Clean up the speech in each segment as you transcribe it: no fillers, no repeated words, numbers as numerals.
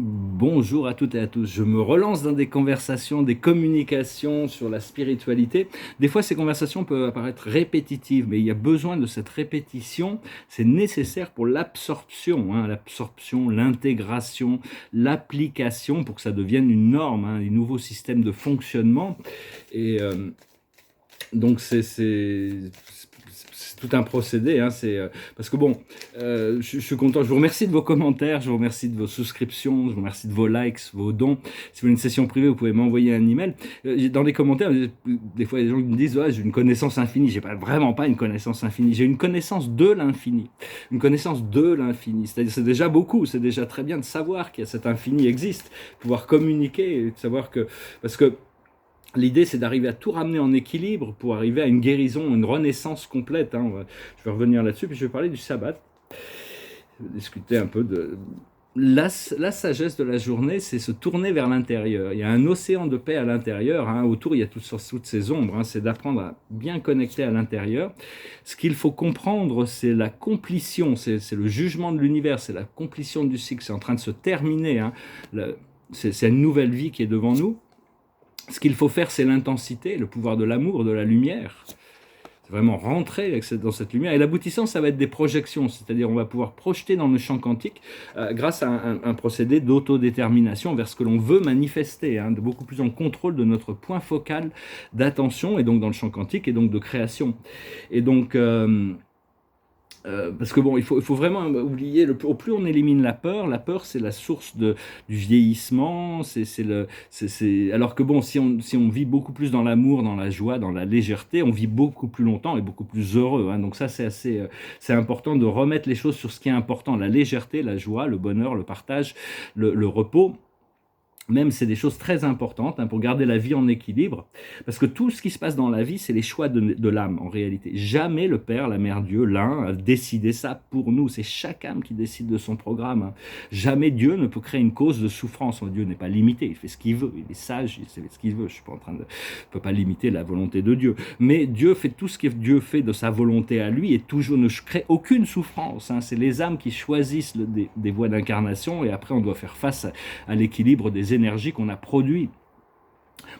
Bonjour à toutes et à tous. Je me relance dans des conversations, des communications sur la spiritualité. Des fois, ces conversations peuvent apparaître répétitives, mais il y a besoin de cette répétition. C'est nécessaire pour l'absorption, l'absorption, l'intégration, l'application, pour que ça devienne une norme, des nouveaux systèmes de fonctionnement. Et donc, c'est tout un procédé, parce que bon, je suis content, je vous remercie de vos commentaires, je vous remercie de vos souscriptions, je vous remercie de vos likes, vos dons. Si vous voulez une session privée, vous pouvez m'envoyer un email. Dans les commentaires, des fois, il y a des gens qui me disent j'ai une connaissance infinie. J'ai vraiment pas une connaissance infinie, j'ai une connaissance de l'infini. Une connaissance de l'infini, c'est-à-dire c'est déjà beaucoup, c'est déjà très bien de savoir qu'il y a cet infini existe, pouvoir communiquer, et de savoir que, parce que l'idée, c'est d'arriver à tout ramener en équilibre pour arriver à une guérison, une renaissance complète. Je vais revenir là-dessus, puis je vais parler du sabbat. Je vais discuter un peu de... La sagesse de la journée, c'est se tourner vers l'intérieur. Il y a un océan de paix à l'intérieur. Autour, il y a toutes ces ombres. C'est d'apprendre à bien connecter à l'intérieur. Ce qu'il faut comprendre, c'est la completion, c'est le jugement de l'univers, c'est la completion du cycle. C'est en train de se terminer. C'est une nouvelle vie qui est devant nous. Ce qu'il faut faire, c'est l'intensité, le pouvoir de l'amour, de la lumière. C'est vraiment rentrer dans cette lumière. Et l'aboutissant, ça va être des projections, c'est-à-dire on va pouvoir projeter dans le champ quantique grâce à un procédé d'autodétermination vers ce que l'on veut manifester, de beaucoup plus en contrôle de notre point focal d'attention, et donc dans le champ quantique, et donc de création. Et donc... parce que bon, il faut vraiment oublier, au plus on élimine la peur c'est la source du vieillissement, alors que bon, si on vit beaucoup plus dans l'amour, dans la joie, dans la légèreté, on vit beaucoup plus longtemps et beaucoup plus heureux. Donc ça, c'est important de remettre les choses sur ce qui est important, la légèreté, la joie, le bonheur, le partage, le repos. Même, c'est des choses très importantes pour garder la vie en équilibre, parce que tout ce qui se passe dans la vie, c'est les choix de l'âme en réalité. Jamais le Père, la Mère, Dieu, l'un a décidé ça pour nous. C'est chaque âme qui décide de son programme. Jamais Dieu ne peut créer une cause de souffrance. Dieu n'est pas limité, il fait ce qu'il veut, il est sage, il fait ce qu'il veut. Je ne peux pas limiter la volonté de Dieu. Mais Dieu fait tout ce que Dieu fait de sa volonté à lui, et toujours ne crée aucune souffrance. C'est les âmes qui choisissent des voies d'incarnation, et après on doit faire face à l'équilibre des énergie qu'on a produit.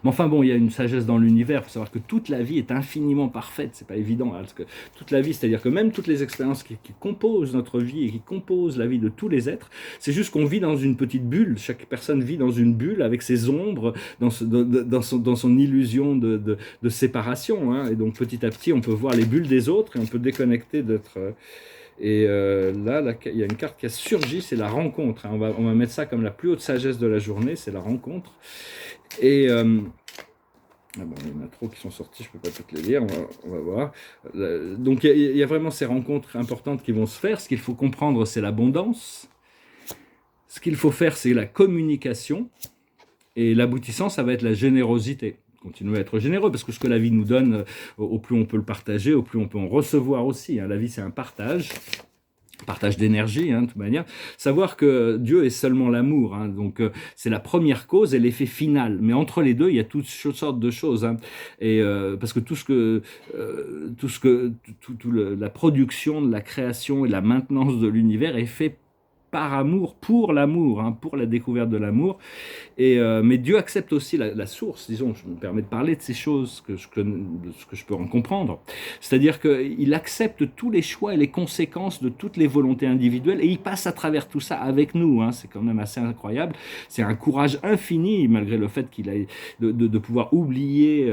Mais enfin bon, il y a une sagesse dans l'univers. Il faut savoir que toute la vie est infiniment parfaite. C'est pas évident, parce que toute la vie, c'est-à-dire que même toutes les expériences qui composent notre vie et qui composent la vie de tous les êtres, c'est juste qu'on vit dans une petite bulle. Chaque personne vit dans une bulle avec ses ombres, dans son illusion de séparation. Et donc petit à petit, on peut voir les bulles des autres et on peut déconnecter d'être... Et là, il y a une carte qui a surgi, c'est la rencontre. On va mettre ça comme la plus haute sagesse de la journée, c'est la rencontre. Et il y en a trop qui sont sortis, je ne peux pas toutes les lire, on va voir. Donc il y a vraiment ces rencontres importantes qui vont se faire. Ce qu'il faut comprendre, c'est l'abondance. Ce qu'il faut faire, c'est la communication. Et l'aboutissant, ça va être la générosité. Continuer à être généreux, parce que ce que la vie nous donne, au plus on peut le partager, au plus on peut en recevoir aussi. La vie, c'est un partage d'énergie, de toute manière. Savoir que Dieu est seulement l'amour, donc c'est la première cause et l'effet final. Mais entre les deux, il y a toutes sortes de choses, et parce que la production de la création et la maintenance de l'univers est fait par amour, pour l'amour, pour la découverte de l'amour. Mais Dieu accepte aussi la source, disons, je me permets de parler de ces choses, de ce que je peux en comprendre. C'est-à-dire qu'il accepte tous les choix et les conséquences de toutes les volontés individuelles, et il passe à travers tout ça avec nous. C'est quand même assez incroyable. C'est un courage infini, malgré le fait qu'il a de pouvoir oublier...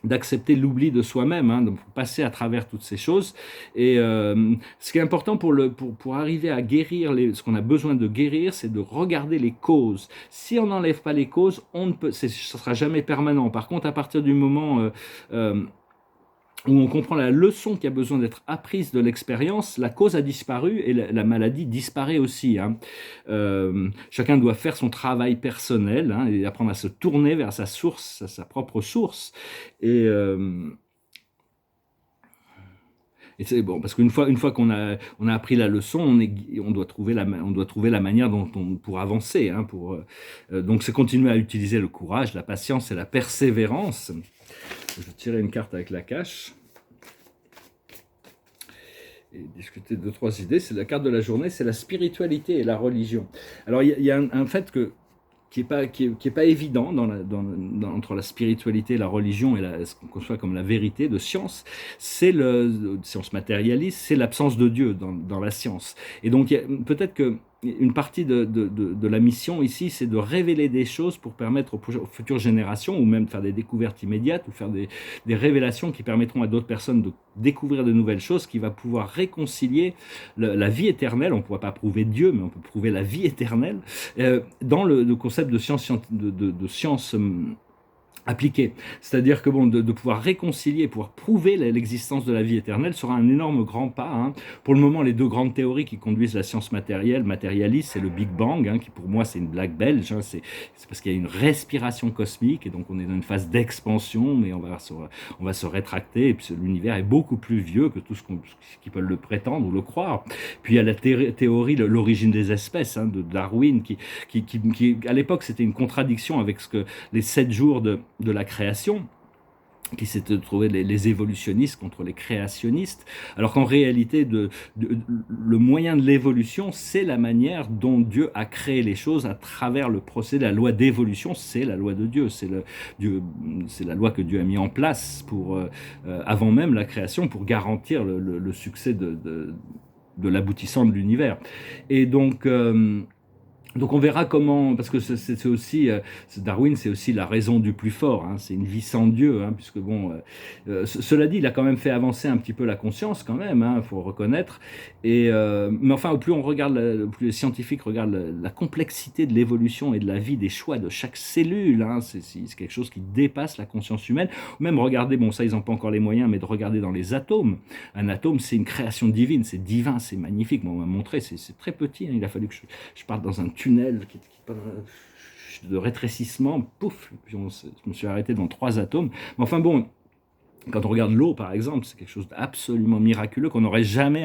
d'accepter l'oubli de soi-même, de passer à travers toutes ces choses. Et ce qui est important pour arriver à guérir ce qu'on a besoin de guérir, c'est de regarder les causes. Si on n'enlève pas les causes, ce sera jamais permanent. Par contre, à partir du moment où on comprend la leçon qui a besoin d'être apprise de l'expérience, la cause a disparu et la maladie disparaît aussi. Chacun doit faire son travail personnel, et apprendre à se tourner vers sa source, sa propre source. Et c'est bon, parce qu'une fois qu'on a appris la leçon, on doit trouver la manière pour avancer. Donc c'est continuer à utiliser le courage, la patience et la persévérance. Je vais tirer une carte avec la cache. et discuter deux, trois idées. C'est la carte de la journée, c'est la spiritualité et la religion. Alors il y a un fait qui est pas évident entre la spiritualité et la religion et ce qu'on conçoit comme la vérité de science, c'est de science matérialiste, c'est l'absence de Dieu dans la science. Et donc peut-être que une partie de la mission ici, c'est de révéler des choses pour permettre aux futures générations, ou même faire des découvertes immédiates, ou faire des révélations qui permettront à d'autres personnes de découvrir de nouvelles choses, qui va pouvoir réconcilier la vie éternelle. On ne pourra pas prouver Dieu, mais on peut prouver la vie éternelle dans le concept de science appliquée. C'est-à-dire que bon, de pouvoir réconcilier, pouvoir prouver l'existence de la vie éternelle sera un énorme grand pas. Hein. Pour le moment, les deux grandes théories qui conduisent la science matérialiste, c'est le Big Bang, hein, qui pour moi c'est une blague belge. Hein, c'est parce qu'il y a une respiration cosmique et donc on est dans une phase d'expansion, mais on va se rétracter. Et puis l'univers est beaucoup plus vieux que tout ce qui peut le prétendre ou le croire. Puis il y a la théorie de l'origine des espèces, hein, de Darwin, qui à l'époque c'était une contradiction avec les 7 jours de la création, qui s'étaient trouvés les évolutionnistes contre les créationnistes, alors qu'en réalité, le moyen de l'évolution, c'est la manière dont Dieu a créé les choses à travers le procédé. La loi d'évolution, c'est la loi de Dieu, c'est la loi que Dieu a mis en place avant même la création, pour garantir le succès de l'aboutissant de l'univers. Et donc on verra comment, parce que c'est aussi, Darwin, c'est aussi la raison du plus fort, hein, c'est une vie sans Dieu, hein, puisque bon, cela dit, il a quand même fait avancer un petit peu la conscience quand même, hein, faut reconnaître, mais enfin, au plus on regarde, au plus les scientifiques regardent la complexité de l'évolution et de la vie, des choix de chaque cellule, hein, c'est quelque chose qui dépasse la conscience humaine, même regarder, bon ça ils n'ont pas encore les moyens, mais de regarder dans les atomes, un atome c'est une création divine, c'est divin, c'est magnifique, bon, on m'a montré, c'est très petit, hein, il a fallu que je parte dans un tunnel de rétrécissement, pouf, puis je me suis arrêté dans 3 atomes. Mais enfin bon, quand on regarde l'eau, par exemple, c'est quelque chose d'absolument miraculeux qu'on n'aurait jamais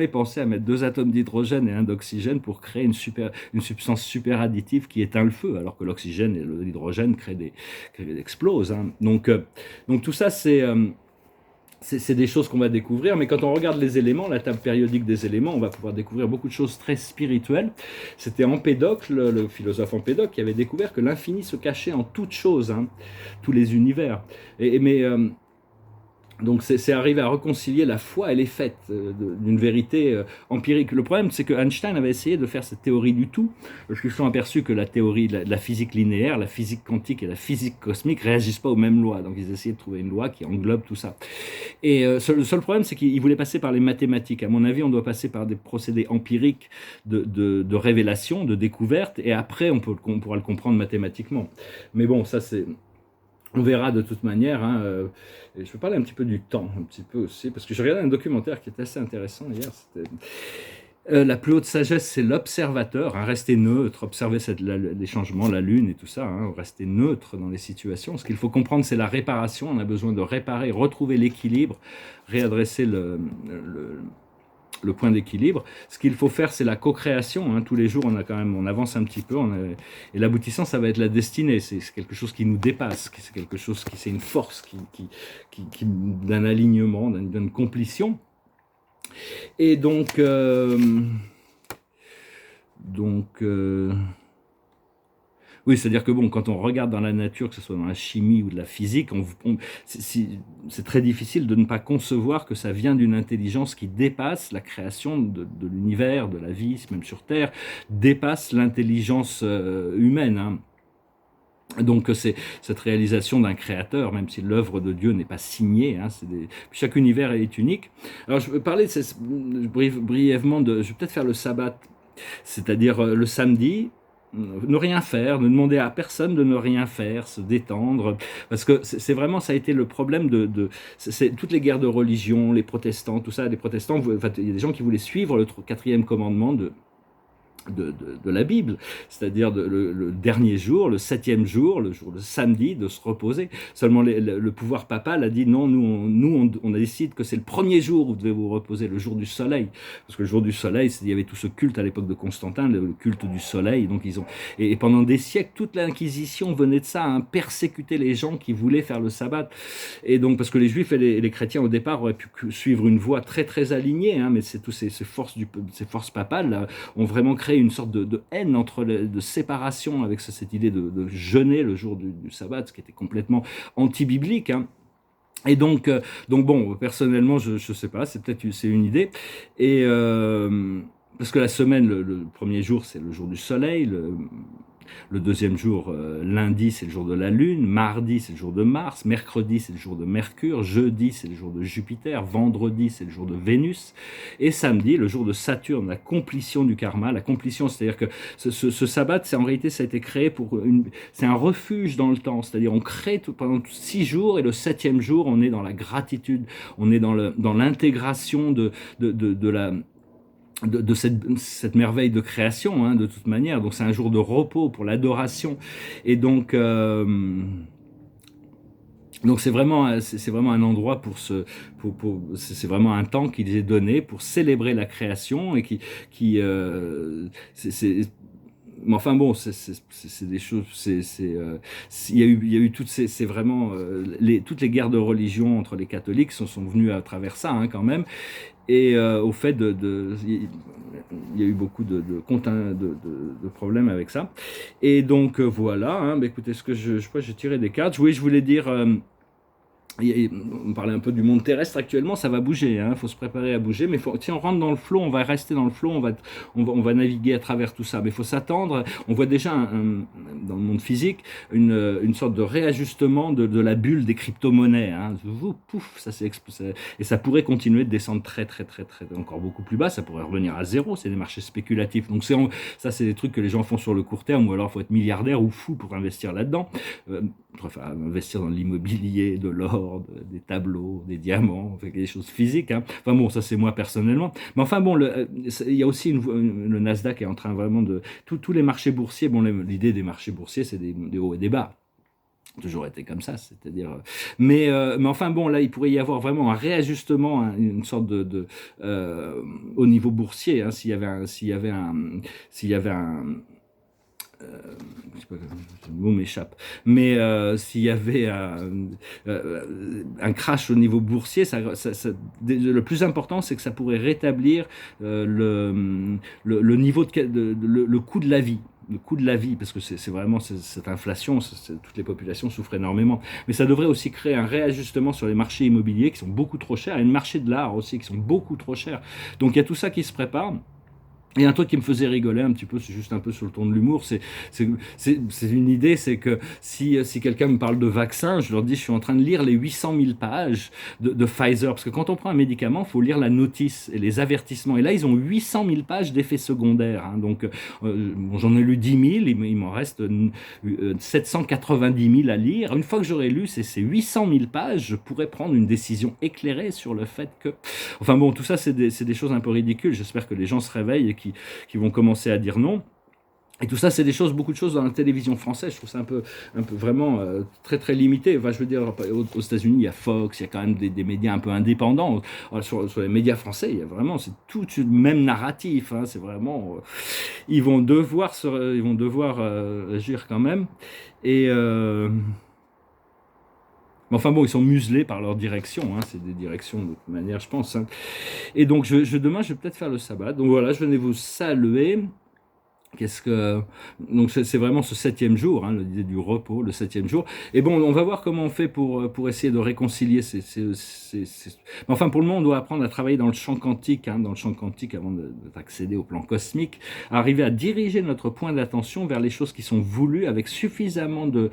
pensé à mettre 2 atomes d'hydrogène et 1 d'oxygène pour créer une substance super additive qui éteint le feu, alors que l'oxygène et l'hydrogène explosent. Hein. Donc tout ça, c'est des choses qu'on va découvrir, mais quand on regarde les éléments, la table périodique des éléments, on va pouvoir découvrir beaucoup de choses très spirituelles. C'était Empédocle, le philosophe Empédocle, qui avait découvert que l'infini se cachait en toutes choses, hein, tous les univers. Donc c'est arriver à réconcilier la foi et les faits d'une vérité empirique. Le problème, c'est que Einstein avait essayé de faire cette théorie du tout, parce qu'ils se sont aperçus que la théorie de la physique linéaire, la physique quantique et la physique cosmique réagissent pas aux mêmes lois. Donc ils essayaient de trouver une loi qui englobe tout ça. Et le seul problème, c'est qu'ils voulaient passer par les mathématiques. À mon avis, on doit passer par des procédés empiriques de révélation, de découverte, et après on pourra le comprendre mathématiquement. Mais bon, ça c'est... On verra de toute manière. Hein, et je vais parler un petit peu du temps, un petit peu aussi, parce que j'ai regardé un documentaire qui était assez intéressant hier. La plus haute sagesse, c'est l'observateur, hein, rester neutre, observer les changements, la lune et tout ça, hein, rester neutre dans les situations. Ce qu'il faut comprendre, c'est la réparation. On a besoin de réparer, retrouver l'équilibre, réadresser le point d'équilibre. Ce qu'il faut faire, c'est la co-création. Hein. Tous les jours, on avance un petit peu. Et l'aboutissant, ça va être la destinée. C'est quelque chose qui nous dépasse. C'est quelque chose c'est une force d'un alignement, d'une complétion. Et donc oui, c'est-à-dire que bon, quand on regarde dans la nature, que ce soit dans la chimie ou de la physique, c'est très difficile de ne pas concevoir que ça vient d'une intelligence qui dépasse la création de l'univers, de la vie, même sur Terre, dépasse l'intelligence humaine. Hein. Donc c'est cette réalisation d'un créateur, même si l'œuvre de Dieu n'est pas signée, hein, chaque univers est unique. Alors je vais parler brièvement je vais peut-être faire le sabbat, c'est-à-dire le samedi, ne rien faire, ne demander à personne de ne rien faire, se détendre, parce que c'est vraiment, ça a été le problème c'est toutes les guerres de religion, les protestants, tout ça, les protestants, il y a des gens qui voulaient suivre le 4e commandement de la Bible, c'est-à-dire le dernier jour, le 7e jour, le jour de samedi, de se reposer. Seulement le pouvoir papal a dit non, on décide que c'est le premier jour où vous devez vous reposer, le jour du soleil, parce que le jour du soleil, il y avait tout ce culte à l'époque de Constantin, le culte du soleil, donc et pendant des siècles, toute l'Inquisition venait de ça, hein, persécuter les gens qui voulaient faire le sabbat, et donc parce que les Juifs et les chrétiens au départ auraient pu suivre une voie très très alignée, hein, mais c'est tous ces forces papales là, ont vraiment créé une sorte de haine, de séparation avec cette idée de jeûner le jour du sabbat, ce qui était complètement anti-biblique, hein. Et donc bon, personnellement, je sais pas, c'est une idée. Et parce que la semaine, le premier jour, c'est le jour du soleil, le deuxième jour, lundi, c'est le jour de la Lune, mardi, c'est le jour de Mars, mercredi, c'est le jour de Mercure, jeudi, c'est le jour de Jupiter, vendredi, c'est le jour de Vénus, et samedi, le jour de Saturne, la complétion du karma. La complétion, c'est-à-dire que ce sabbat, en réalité, ça a été créé c'est un refuge dans le temps, c'est-à-dire on crée pendant 6 jours, et le 7e jour, on est dans la gratitude, on est dans l'intégration de cette merveille de création, hein, de toute manière. Donc c'est un jour de repos pour l'adoration. Et donc c'est vraiment un endroit c'est vraiment un temps qu'il est donné pour célébrer la création et mais enfin bon, c'est des choses. Il y a eu c'est vraiment toutes les guerres de religion entre les catholiques sont venues à travers ça, hein, quand même. Et au fait il y a eu beaucoup de problèmes avec ça. Et donc voilà, hein, bah, écoutez, je crois que j'ai tiré des cartes. Oui, je voulais dire, on parlait un peu du monde terrestre actuellement, ça va bouger, hein, faut se préparer à bouger, mais si on rentre dans le flot, on va rester dans le flot, on va naviguer à travers tout ça. Mais il faut s'attendre, on voit déjà dans le monde physique une sorte de réajustement de la bulle des crypto-monnaies, hein. Pouf, ça s'est explosé, et ça pourrait continuer de descendre très très très très encore beaucoup plus bas, ça pourrait revenir à zéro, c'est des marchés spéculatifs. Donc ça c'est des trucs que les gens font sur le court terme, ou alors il faut être milliardaire ou fou pour investir là-dedans. Enfin, investir dans l'immobilier, de l'or, des tableaux, des diamants, des choses physiques, hein. Enfin bon, ça c'est moi personnellement. Mais enfin bon, il y a aussi le Nasdaq est en train vraiment tous les marchés boursiers. Bon, l'idée des marchés boursiers, c'est des hauts et des bas. Toujours été comme ça, c'est-à-dire. Mais enfin bon, là, il pourrait y avoir vraiment un réajustement, hein, une sorte au niveau boursier, hein, s'il y avait je sais pas, le mot m'échappe, mais s'il y avait un crash au niveau boursier, le plus important, c'est que ça pourrait rétablir le niveau le coût de la vie. Le coût de la vie, parce que c'est vraiment cette inflation, toutes les populations souffrent énormément. Mais ça devrait aussi créer un réajustement sur les marchés immobiliers qui sont beaucoup trop chers, et le marché de l'art aussi qui sont beaucoup trop chers. Donc il y a tout ça qui se prépare. Et un truc qui me faisait rigoler un petit peu, c'est juste un peu sur le ton de l'humour, c'est une idée, c'est que si quelqu'un me parle de vaccin, je leur dis je suis en train de lire les 800 000 pages de Pfizer, parce que quand on prend un médicament, il faut lire la notice et les avertissements, et là ils ont 800 000 pages d'effets secondaires, hein. Donc bon, j'en ai lu 10 000, il m'en reste 790 000 à lire. Une fois que j'aurai lu ces 800 000 pages, je pourrais prendre une décision éclairée sur le fait que... Enfin bon, tout ça c'est des choses un peu ridicules, j'espère que les gens se réveillent et qui vont commencer à dire non. Et tout ça, c'est beaucoup de choses dans la télévision française. Je trouve ça un peu vraiment très très limité. Enfin, je veux dire, aux États-Unis, il y a Fox, il y a quand même des médias un peu indépendants. Sur les médias français, il y a vraiment, c'est tout le même narratif, hein. C'est vraiment, ils vont devoir agir quand même. Et mais enfin bon, ils sont muselés par leur direction, hein. C'est des directions de toute manière, je pense, hein. Et donc demain, je vais peut-être faire le sabbat. Donc voilà, je venais vous saluer. Donc c'est vraiment ce 7e jour, hein, l'idée du repos, le 7e jour. Et bon, on va voir comment on fait pour essayer de réconcilier Mais enfin, pour le moment, on doit apprendre à travailler dans le champ quantique, hein, avant d'accéder au plan cosmique, à arriver à diriger notre point d'attention vers les choses qui sont voulues avec suffisamment de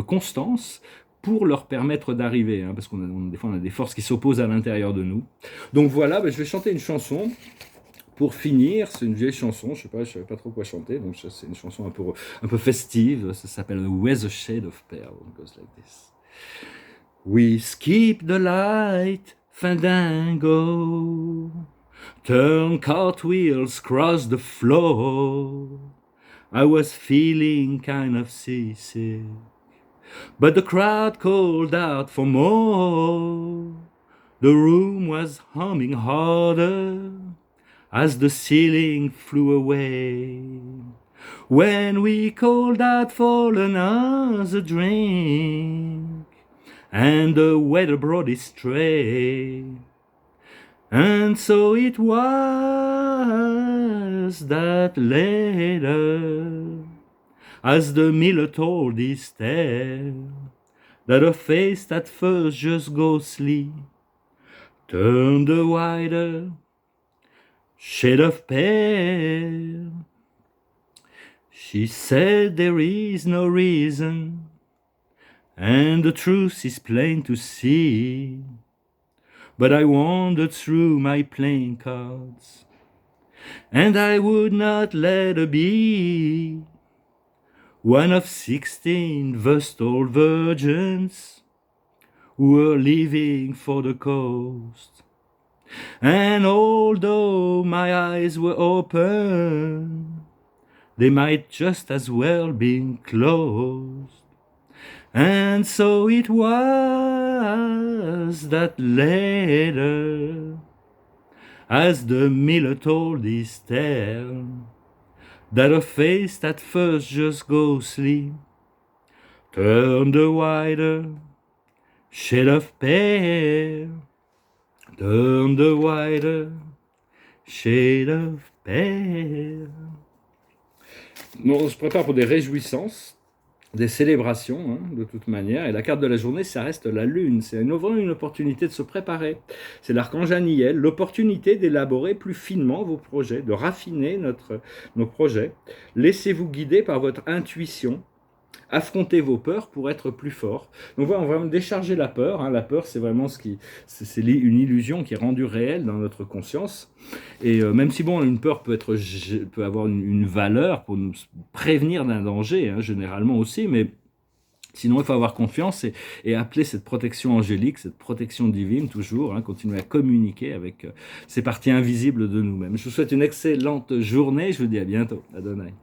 constance pour leur permettre d'arriver, hein, parce des fois on a des forces qui s'opposent à l'intérieur de nous. Donc voilà, je vais chanter une chanson. Pour finir, c'est une vieille chanson, je savais pas trop quoi chanter, donc c'est une chanson un peu festive, ça s'appelle With a Shade of Pale, it goes like this. We skip the light, fandango, turn cartwheels, cross the floor. I was feeling kind of seasick, but the crowd called out for more. The room was humming harder as the ceiling flew away. When we called out for another drink, and the waiter brought his tray. And so it was that later, as the miller told his tale, that a face at first just ghostly turned a wider shade of pale. She said there is no reason, and the truth is plain to see. But I wandered through my playing cards, and I would not let her be one of 16 vestal virgins who were leaving for the coast. And although my eyes were open, they might just as well be closed. And so it was that later, as the miller told his tale, that a face at first just ghostly turned a wider shade of pale, turned a wider shade of pale. On se prépare pour des réjouissances, des célébrations, hein, de toute manière, et la carte de la journée, ça reste la lune. C'est une opportunité de se préparer. C'est l'archange Aniel, l'opportunité d'élaborer plus finement vos projets, de raffiner nos projets. Laissez-vous guider par votre intuition. Affrontez vos peurs pour être plus fort. Donc voilà, on va vraiment décharger la peur. Hein. La peur, c'est vraiment c'est une illusion qui est rendue réelle dans notre conscience. Et même si bon, une peur peut avoir une valeur pour nous prévenir d'un danger, hein, généralement aussi, mais sinon il faut avoir confiance et appeler cette protection angélique, cette protection divine toujours, hein, continuer à communiquer avec ces parties invisibles de nous-mêmes. Je vous souhaite une excellente journée. Je vous dis à bientôt. Adonai.